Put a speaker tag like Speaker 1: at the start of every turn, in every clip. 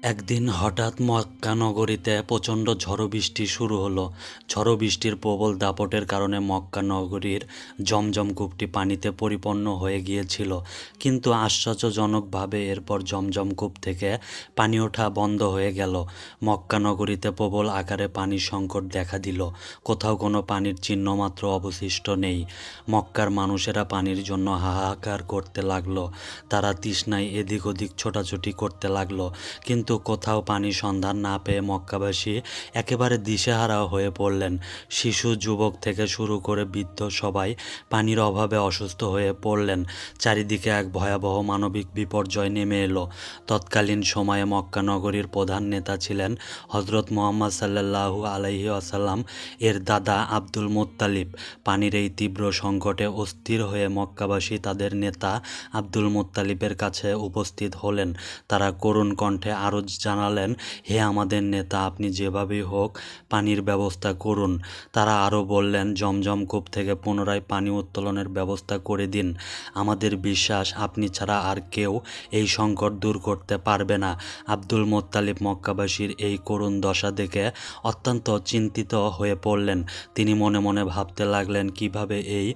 Speaker 1: একদিন হঠাৎ মক্কা নগরীতে প্রচণ্ড ঝড়ো বৃষ্টি শুরু হলো। ঝড়ো বৃষ্টির প্রবল দাপটের কারণে মক্কা নগরীর জমজম কূপটি পানিতে পরিপূর্ণ হয়ে গিয়েছিল। কিন্তু আশ্চর্যজনকভাবে এরপর জমজম কূপ থেকে পানি ওঠা বন্ধ হয়ে গেল। মক্কা নগরীতে প্রবল আকারে পানির সংকট দেখা দিল। কোথাও কোনো পানির চিহ্নমাত্র অবশিষ্ট নেই। মক্কার মানুষেরা পানির জন্য হাহাকার করতে লাগলো। তারা তৃষ্ণায় এদিক ওদিক ছোটাছুটি করতে লাগলো, কিন্তু কোথাও পানির সন্ধান না পেয়ে মক্কাবাসী একেবারে দিশেহারা হয়ে পড়লেন। শিশু, যুবক থেকে শুরু করে বৃদ্ধ সবাই পানির অভাবে অসুস্থ হয়ে পড়লেন। চারিদিকে এক ভয়াবহ মানবিক বিপর্যয় নেমে এলো। তৎকালীন সময়ে মক্কা নগরীর প্রধান নেতা ছিলেন হজরত মুহাম্মদ সাল্লাল্লাহু আলাইহি আসাল্লাম এর দাদা আব্দুল মুত্তালিব। পানির এই তীব্র সংকটে অস্থির হয়ে মক্কাবাসী তাদের নেতা আব্দুল মুত্তালিবের কাছে উপস্থিত হলেন। তারা করুণ কণ্ঠে আরও জানালেন, হে আমাদের নেতা, আপনি যেভাবেই হোক পানির ব্যবস্থা করুন। তারা আরও বললেন, জমজম কূপ থেকে পুনরায় পানি উত্তোলনের ব্যবস্থা করে দিন। আমাদের বিশ্বাস আপনি ছাড়া আর কেউ এই সংকট দূর করতে পারবে না। আব্দুল মোত্তালিব মক্কাবাসীর এই করুণ দশা দেখে অত্যন্ত চিন্তিত হয়ে পড়লেন। তিনি মনে মনে ভাবতে লাগলেন কিভাবে এই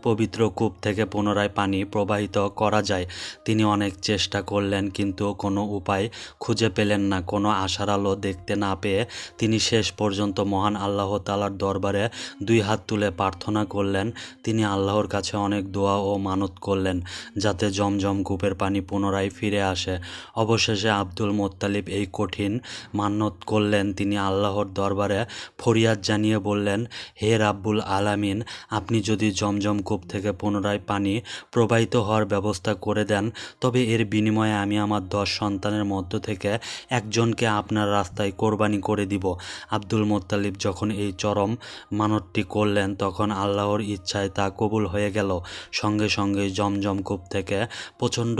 Speaker 1: পবিত্র কূপ থেকে পুনরায় পানি প্রবাহিত করা যায়। তিনি অনেক চেষ্টা করলেন, কিন্তু কোনো উপায় খুঁজে পেলেন না। কোনো আশার আলো দেখতে না পেয়ে তিনি শেষ পর্যন্ত মহান আল্লাহ তাআলার দরবারে দুই হাত তুলে প্রার্থনা করলেন। তিনি আল্লাহর কাছে অনেক দোয়া ও মানত করলেন যাতে জমজম কূপের পানি পুনরায় ফিরে আসে। অবশেষে আব্দুল মোত্তালিব এই কঠিন মান্যত করলেন। তিনি আল্লাহর দরবারে ফরিয়াদ জানিয়ে বললেন, হে রাব্বুল আলামিন, আপনি যদি জমজম কূপ থেকে পুনরায় পানি প্রবাহিত হওয়ার ব্যবস্থা করে দেন, তবে এর বিনিময়ে আমি আমার 10 সন্তানের মধ্য থেকে একজনকে আপনার রাস্তায় কোরবানি করে দিব। আব্দুল মোত্তালিব যখন এই চরম মানতটি করলেন, তখন আল্লাহর ইচ্ছায় তা কবুল হয়ে গেল। সঙ্গে সঙ্গে জমজম কূপ থেকে প্রচণ্ড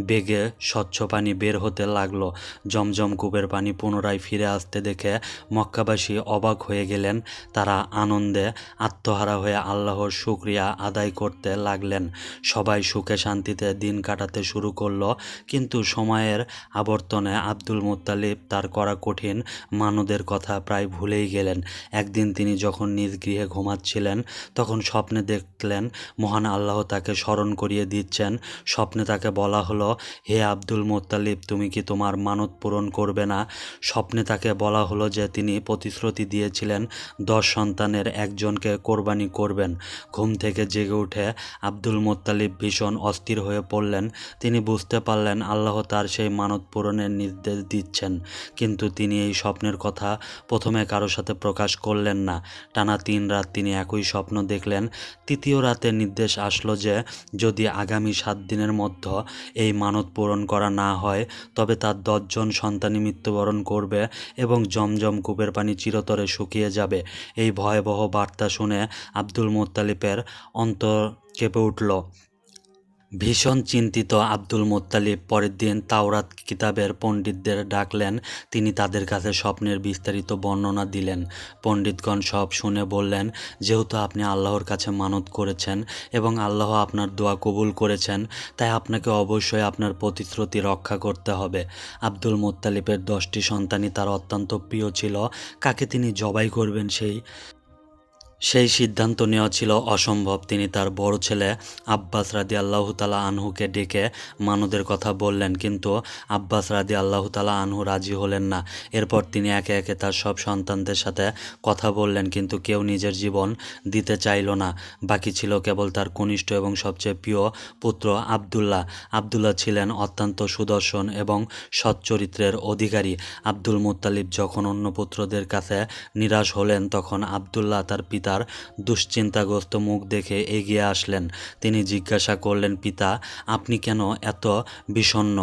Speaker 1: বেগে স্বচ্ছ পানি বের হতে লাগলো। জমজম কূপের পানি পুনরায় ফিরে আসতে দেখে মক্কাবাসী অবাক হয়ে গেলেন। তারা আনন্দে আত্মহারা হয়ে আল্লাহর শুকরিয়া আদায় করতে লাগলেন। সবাই সুখে শান্তিতে দিন কাটাতে শুরু করলো। কিন্তু সময়ের আবর্তনে আব্দুল মুত্তালিব তার করা কঠিন মানদের কথা প্রায় ভুলেই গেলেন। একদিন তিনি যখন নিজ গৃহে ঘুমাচ্ছিলেন, তখন স্বপ্নে দেখলেন মহান আল্লাহ তাকে স্মরণ করিয়ে দিচ্ছেন। স্বপ্নে তাকে বলা হলো, হে আব্দুল মুত্তালিব, তুমি কি তোমার মানত পূরণ করবে না? স্বপ্নে তাকে বলা হলো যে তিনি প্রতিশ্রুতি দিয়েছিলেন 10 সন্তানের একজনকে কোরবানি করবেন। ঘুম থেকে জেগে উঠে আব্দুল মুত্তালিব ভীষণ অস্থির হয়ে পড়লেন। তিনি বুঝতে পারলেন আল্লাহ তার সেই মানত পূরণের নির্দেশ দিচ্ছেন, কিন্তু তিনি এই স্বপ্নের কথা প্রথমে কারো সাথে প্রকাশ করলেন না। টানা 3 রাত তিনি একই স্বপ্ন দেখলেন। তৃতীয় রাতে নির্দেশ আসলো যে যদি আগামী 7 দিনের মধ্যে এই মানত পূরণ করা না হয়, তবে তার 10 জন সন্তানই মৃত্যুবরণ করবে এবং জমজম কূপের পানি চিরতরে শুকিয়ে যাবে। এই ভয়াবহ বার্তা শুনে আব্দুল মুত্তালিবের অন্তর কেঁপে উঠল। ভীষণ চিন্তিত আব্দুল মুত্তালিব পরের দিন তাওরাত কিতাবের পণ্ডিতদের ডাকলেন। তিনি তাদের কাছে স্বপ্নের বিস্তারিত বর্ণনা দিলেন। পণ্ডিতগণ সব শুনে বললেন, যেহেতু আপনি আল্লাহর কাছে মানত করেছেন এবং আল্লাহ আপনার দোয়া কবুল করেছেন, তাই আপনাকে অবশ্যই আপনার প্রতিশ্রুতি রক্ষা করতে হবে। আব্দুল মুত্তালিবের 10টি সন্তানই তার অত্যন্ত প্রিয় ছিল। কাকে তিনি জবাই করবেন সেই সিদ্ধান্ত নেওয়া ছিল অসম্ভব। তিনি তার বড় ছেলে আব্বাস রাদিয়াল্লাহু তাআলা আনহুকে ডেকে মানদের কথা বললেন, কিন্তু আব্বাস রাদিয়াল্লাহু তাআলা আনহু রাজি হলেন না। এরপর তিনি একে একে তার সব সন্তানদের সাথে কথা বললেন, কিন্তু কেউ নিজের জীবন দিতে চাইল না। বাকি ছিল কেবল তার কনিষ্ঠ এবং সবচেয়ে প্রিয় পুত্র আবদুল্লাহ। আবদুল্লাহ ছিলেন অত্যন্ত সুদর্শন এবং সৎ চরিত্রের অধিকারী। আব্দুল মুত্তালিব যখন অন্য পুত্রদের কাছে নিরাশ হলেন, তখন আবদুল্লাহ তার পিতার দুশ্চিন্তাগ্রস্ত মুখ দেখে এগিয়ে আসলেন। তিনি জিজ্ঞাসা করলেন, পিতা, আপনি কেন এত বিষণ্ণ?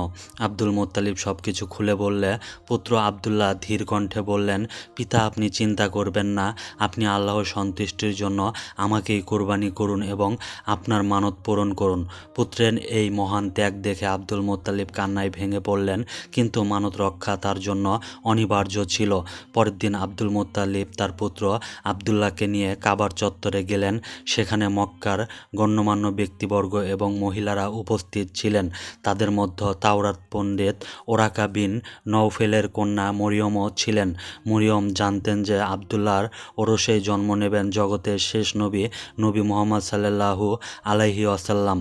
Speaker 1: আব্দুল মুত্তালিব সবকিছু খুলে বললে পুত্র আবদুল্লাহ ধীর কণ্ঠে বললেন, পিতা, আপনি চিন্তা করবেন না। আপনি আল্লাহর সন্তুষ্টির জন্য আমাকেই কোরবানি করুন এবং আপনার মানত পূরণ করুন। পুত্রের এই মহান ত্যাগ দেখে আব্দুল মুত্তালিব কান্নায় ভেঙে পড়লেন, কিন্তু মানত রক্ষা তার জন্য অনিবার্য ছিল। পরের দিন আব্দুল মুত্তালিব তার পুত্র আবদুল্লাহকে নিয়ে কাবার চত্বরে গেলেন। সেখানে মক্কার গণ্যমান্য ব্যক্তিবর্গ এবং মহিলারা উপস্থিত ছিলেন। তাদের মধ্যে তাওরাত পণ্ডিত ওরাকা বিন নওফেলের কন্যা মরিয়মও ছিলেন। মরিয়ম জানতেন যে আবদুল্লাহর ওরসেই জন্ম নেবেন জগতের শেষ নবী, নবী মুহাম্মদ সাল্লাল্লাহু আলাইহি ওয়াসাল্লাম।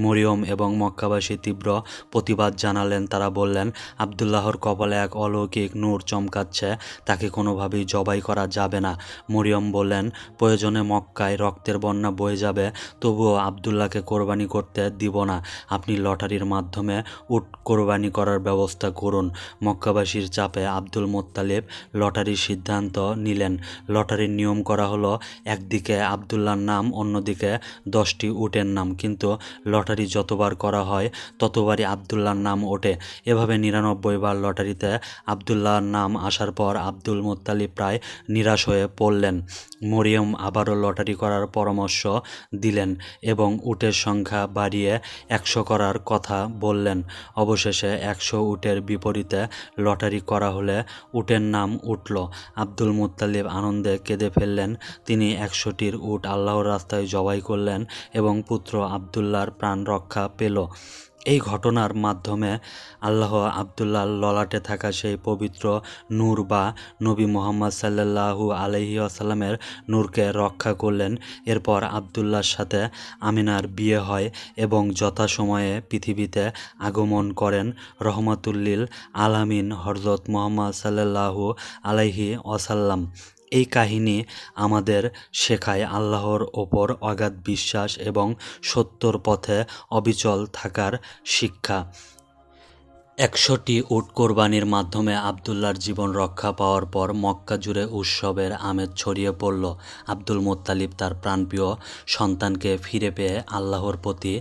Speaker 1: মরিয়ম এবং মক্কাবাসী তীব্র প্রতিবাদ জানালেন। তারা বললেন, আবদুল্লাহর কপালে এক অলৌকিক নূর চমকাচ্ছে, তাকে কোনোভাবেই জবাই করা যাবে না। মরিয়ম বললেন, প্রয়োজনে মক্কায় রক্তের বন্যা বয়ে যাবে, তবুও আবদুল্লাহকে কোরবানি করতে দিব না। আপনি লটারির মাধ্যমে উট কোরবানি করার ব্যবস্থা করুন। মক্কাবাসীর চাপে আব্দুল মোত্তালিব লটারির সিদ্ধান্ত নিলেন। লটারির নিয়ম করা হলো, একদিকে আবদুল্লাহর নাম, অন্যদিকে 10টি উটের নাম। কিন্তু লটারি যতবার করা হয় ততবারই আবদুল্লাহর নাম ওঠে। এভাবে 99 বার লটারিতে আবদুল্লাহর নাম আসার পর আব্দুল মোত্তালিব প্রায় নিরাশ হয়ে পড়লেন। মরিয়ম আবারও লটারি করার পরামর্শ দিলেন এবং উটের সংখ্যা বাড়িয়ে 100 করার কথা বললেন। অবশেষে 100 উটের বিপরীতে লটারি করা হলে উটের নাম উঠল। আব্দুল মুত্তালিব আনন্দে কেঁদে ফেললেন। তিনি 100টির উট আল্লাহর রাস্তায় জবাই করলেন এবং পুত্র আবদুল্লাহর প্রাণ রক্ষা পেল। এই ঘটনার মাধ্যমে আল্লাহ আবদুল্লাহর ললাটে থাকা সেই পবিত্র নূর বা নবী মুহাম্মদ সাল্লাল্লাহু আলাইহি ওয়াসাল্লামের নূরকে রক্ষা করলেন। এরপর আবদুল্লাহর সাথে আমিনার বিয়ে হয় এবং যথাসময়ে পৃথিবীতে আগমন করেন রহমাতুল্লিল আলামিন হযরত মুহাম্মদ সাল্লাল্লাহু আলাইহি ওয়াসাল্লাম। এই কাহিনী আমাদের শেখায় আল্লাহর ওপর অগাধ বিশ্বাস এবং সত্যর পথে অবিচল থাকার শিক্ষা। 100টি উট কোরবানির মাধ্যমে আবদুল্লাহর জীবন রক্ষা পাওয়ার পর মক্কা জুড়ে উৎসবের আমেজ ছড়িয়ে পড়ল। আব্দুল মোত্তালিব তার প্রাণপ্রিয় সন্তানকে ফিরে পেয়ে আল্লাহর প্রতি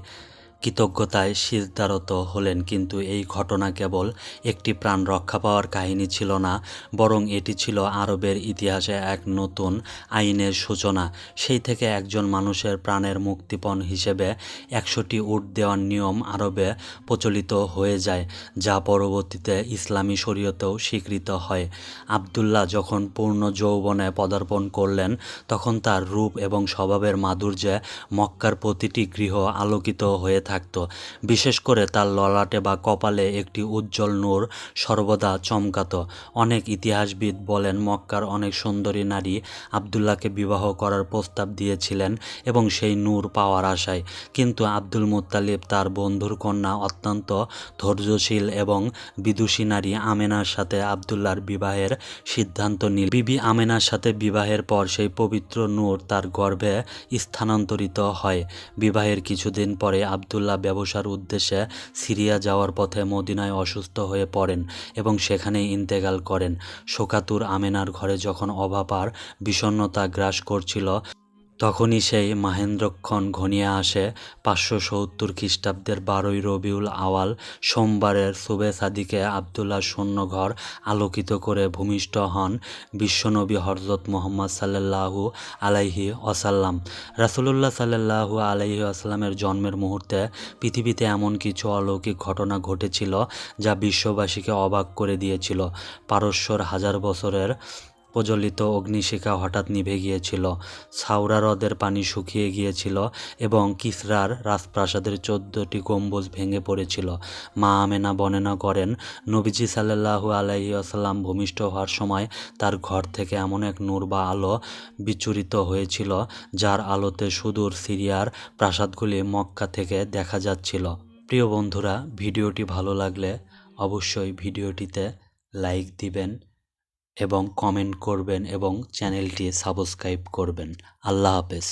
Speaker 1: কৃতজ্ঞতায় সিজদারত হলেন। কিন্তু এই ঘটনা কেবল একটি প্রাণ রক্ষা পাওয়ার কাহিনী ছিল না, বরং এটি ছিল আরবের ইতিহাসে এক নতুন আইনের সূচনা। সেই থেকে একজন মানুষের প্রাণের মুক্তিপণ হিসেবে 100টি উট দেওয়ার নিয়ম আরবে প্রচলিত হয়ে যায়, যা পরবর্তীতে ইসলামী শরীয়তেও স্বীকৃত হয়। আবদুল্লাহ যখন পূর্ণ যৌবনে পদার্পণ করলেন, তখন তার রূপ এবং স্বভাবের মাধুর্যে মক্কার প্রতিটি গৃহ আলোকিত হয়ে থাকত। বিশেষ করে তার ললাটে বা কপালে একটি উজ্জ্বল নূর সর্বদা চমকাত। অনেক ইতিহাসবিদ বলেন, মক্কার অনেক সুন্দরী নারী আবদুল্লাহকে বিবাহ করার প্রস্তাব দিয়েছিলেন এবং সেই নূর পাওয়ার আশায়। কিন্তু আব্দুল মুত্তালিব তার বন্ধুর কন্যা, অত্যন্ত ধৈর্যশীল এবং বিদুষী নারী আমেনার সাথে আবদুল্লাহর বিবাহের সিদ্ধান্ত নিল। বিবি আমেনার সাথে বিবাহের পর সেই পবিত্র নূর তার গর্ভে স্থানান্তরিত হয়। বিবাহের কিছুদিন পরে আবদুল্লাহ ব্যবসার উদ্দেশ্যে সিরিয়া যাওয়ার পথে মদিনায় অসুস্থ হয়ে পড়েন এবং সেখানেই ইন্তেকাল করেন। শোকাতুর আমেনার ঘরে যখন অভাব আর বিষণ্ণতা গ্রাস করছিল, তখনই সেই মাহেন্দ্রক্ষণ ঘনিয়ে আসে। 570 খ্রিস্টাব্দের 12ই রবিউল আওয়াল সোমবারের সুবে সাদিকে আবদুল্লাহর শূন্য ঘর আলোকিত করে ভূমিষ্ঠ হন বিশ্বনবী হযরত মুহাম্মদ সাল্লাল্লাহু আলাইহি ওয়াসাল্লাম। রাসূলুল্লাহ সাল্লাল্লাহু আলাইহি ওয়াসাল্লামের জন্মের মুহূর্তে পৃথিবীতে এমন কিছু অলৌকিক ঘটনা ঘটেছিল যা বিশ্ববাসীকে অবাক করে দিয়েছিল। পারস্যর 1000 বছরের প্রজ্বলিত অগ্নিশিখা হঠাৎ নিভে গিয়েছিল, সাউরা হ্রদের পানি শুকিয়ে গিয়েছিল এবং কিসরার রাজপ্রাসাদের 14টি গম্বুজ ভেঙে পড়েছিল। মা আমেনা বর্ণনা করেন, নবীজি সাল্লাল্লাহু আলাইহি ওয়াসাল্লাম ভূমিষ্ঠ হওয়ার সময় তার ঘর থেকে এমন এক নূর বা আলো বিচ্ছুরিত হয়েছিল, যার আলোতে সুদূর সিরিয়ার প্রাসাদগুলি মক্কা থেকে দেখা যাচ্ছিল। প্রিয় বন্ধুরা, ভিডিওটি ভালো লাগলে অবশ্যই ভিডিওটিতে লাইক দিবেন এবং কমেন্ট করবেন এবং চ্যানেলটি সাবস্ক্রাইব করবেন। আল্লাহ হাফেজ।